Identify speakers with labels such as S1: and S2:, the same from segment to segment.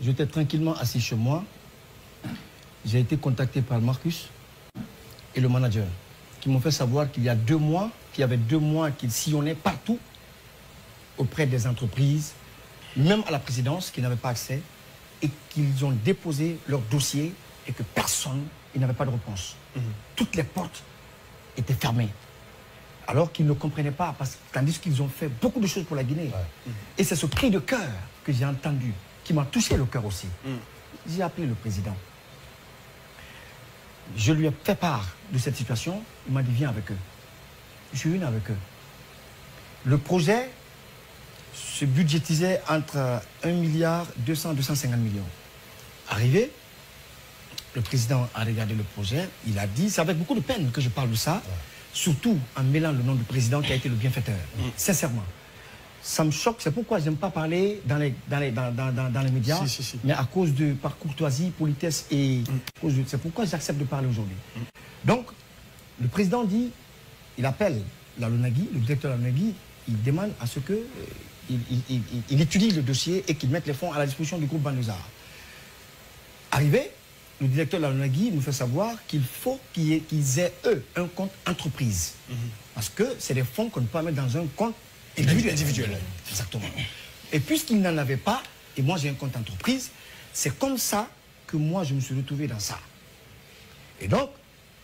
S1: J'étais tranquillement assis chez moi. J'ai été contacté par Marcus et le manager qui m'ont fait savoir qu'il y a 2 mois, qu'il y avait 2 mois qu'ils sillonnaient partout auprès des entreprises, même à la présidence, qui n'avaient pas accès, et qu'ils ont déposé leur dossier et que personne, il n'avait pas de réponse. Toutes les portes étaient fermées. Alors qu'ils ne comprenaient pas, tandis qu'ils ont fait beaucoup de choses pour la Guinée. Et c'est ce cri de cœur que j'ai entendu, qui m'a touché le cœur aussi. J'ai appelé le président. Je lui ai fait part de cette situation. Il m'a dit, viens avec eux. Je suis venu avec eux. Le projet se budgétisait entre 1 milliard 250 millions. Arrivé, le président a regardé le projet. Il a dit, c'est avec beaucoup de peine que je parle de ça, surtout en mêlant le nom du président qui a été le bienfaiteur. Sincèrement. Ça me choque, c'est pourquoi je n'aime pas parler dans les médias, mais à cause de, par courtoisie, politesse et... C'est pourquoi j'accepte de parler aujourd'hui. Donc, le président dit, il appelle la LONAGUI, le directeur de la LONAGUI, il demande à ce que il étudie le dossier et qu'il mette les fonds à la disposition du groupe Banlieusard. Arrivé, le directeur de la LONAGUI nous fait savoir qu'il faut qu'ils aient, eux, un compte entreprise. Parce que c'est des fonds qu'on ne peut pas mettre dans un compte individuel. Exactement. Et puisqu'il n'en avait pas, et moi j'ai un compte entreprise, c'est comme ça que moi je me suis retrouvé dans ça. Et donc,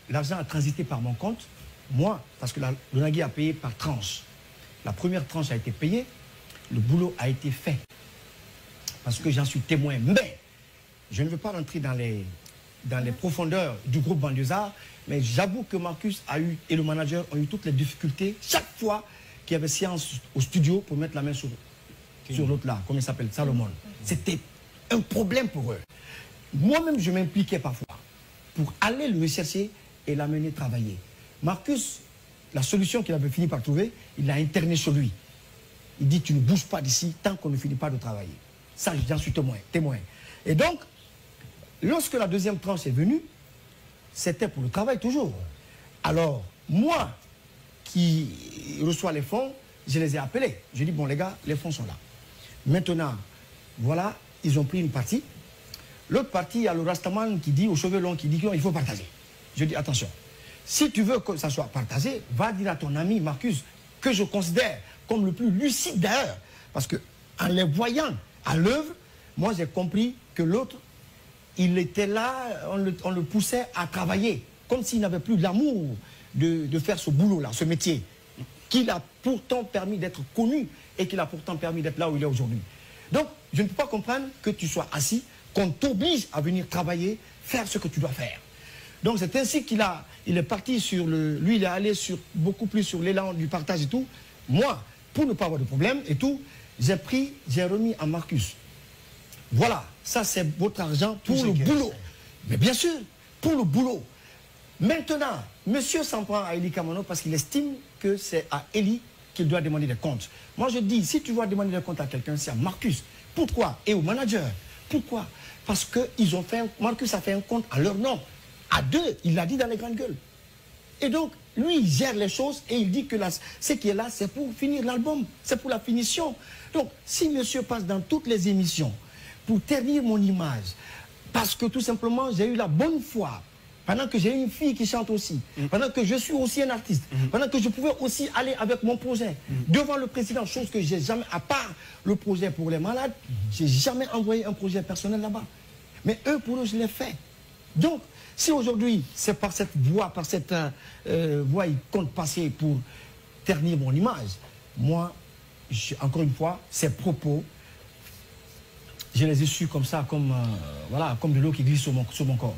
S1: l'argent a transité par mon compte, moi, parce que la LONAGUI a payé par tranche. La première tranche a été payée, le boulot a été fait. Parce que j'en suis témoin. Mais, je ne veux pas rentrer dans les profondeurs du groupe Banlieusard, mais j'avoue que Marcus a eu, et le manager ont eu toutes les difficultés, chaque fois qu'il y avait séance au studio pour mettre la main sur l'autre là, comme il s'appelle, Salomon. C'était un problème pour eux. Moi-même, je m'impliquais parfois pour aller le rechercher et l'amener travailler. Marcus, la solution qu'il avait fini par trouver, il l'a interné chez lui. Il dit, tu ne bouges pas d'ici tant qu'on ne finit pas de travailler. Ça, j'en suis témoin. Et donc, lorsque la deuxième tranche est venue, c'était pour le travail toujours. Alors, moi, qui reçoit les fonds, je les ai appelés. Je dis, bon les gars, les fonds sont là. Maintenant, voilà, ils ont pris une partie. L'autre partie, il y a le Rastaman qui dit, aux cheveux longs, qui dit qu'il faut partager. Je dis, attention, si tu veux que ça soit partagé, va dire à ton ami Marcus, que je considère comme le plus lucide d'ailleurs. Parce que en les voyant à l'œuvre, moi j'ai compris que l'autre, il était là, on le poussait à travailler, comme s'il n'avait plus l'amour de faire ce boulot-là, ce métier, qui l'a pourtant permis d'être connu et qui l'a pourtant permis d'être là où il est aujourd'hui. Donc, je ne peux pas comprendre que tu sois assis, qu'on t'oblige à venir travailler, faire ce que tu dois faire. Donc, c'est ainsi qu'il est parti sur lui, il est allé beaucoup plus sur l'élan du partage et tout. Moi, pour ne pas avoir de problème et tout, j'ai remis à Marcus. Voilà, ça c'est votre argent pour le boulot. Mais bien sûr, pour le boulot. Maintenant, monsieur s'en prend à Eli Kamano parce qu'il estime que c'est à Eli qu'il doit demander des comptes. Moi je dis, si tu dois demander des comptes à quelqu'un, c'est à Marcus. Pourquoi? Et au manager. Pourquoi? Parce que Marcus a fait un compte à leur nom. À 2, il l'a dit dans les grandes gueules. Et donc, lui, il gère les choses et il dit que ce qui est là, c'est pour finir l'album. C'est pour la finition. Donc, si monsieur passe dans toutes les émissions pour ternir mon image, parce que tout simplement, j'ai eu la bonne foi, pendant que j'ai une fille qui chante aussi, pendant que je suis aussi un artiste, pendant que je pouvais aussi aller avec mon projet devant le président, chose que j'ai jamais, à part le projet pour les malades, j'ai jamais envoyé un projet personnel là-bas. Mais eux, pour eux, je l'ai fait. Donc, si aujourd'hui, c'est par cette voie, ils comptent passer pour ternir mon image, moi, encore une fois, ces propos, je les ai su comme ça, comme de l'eau qui glisse sur mon corps.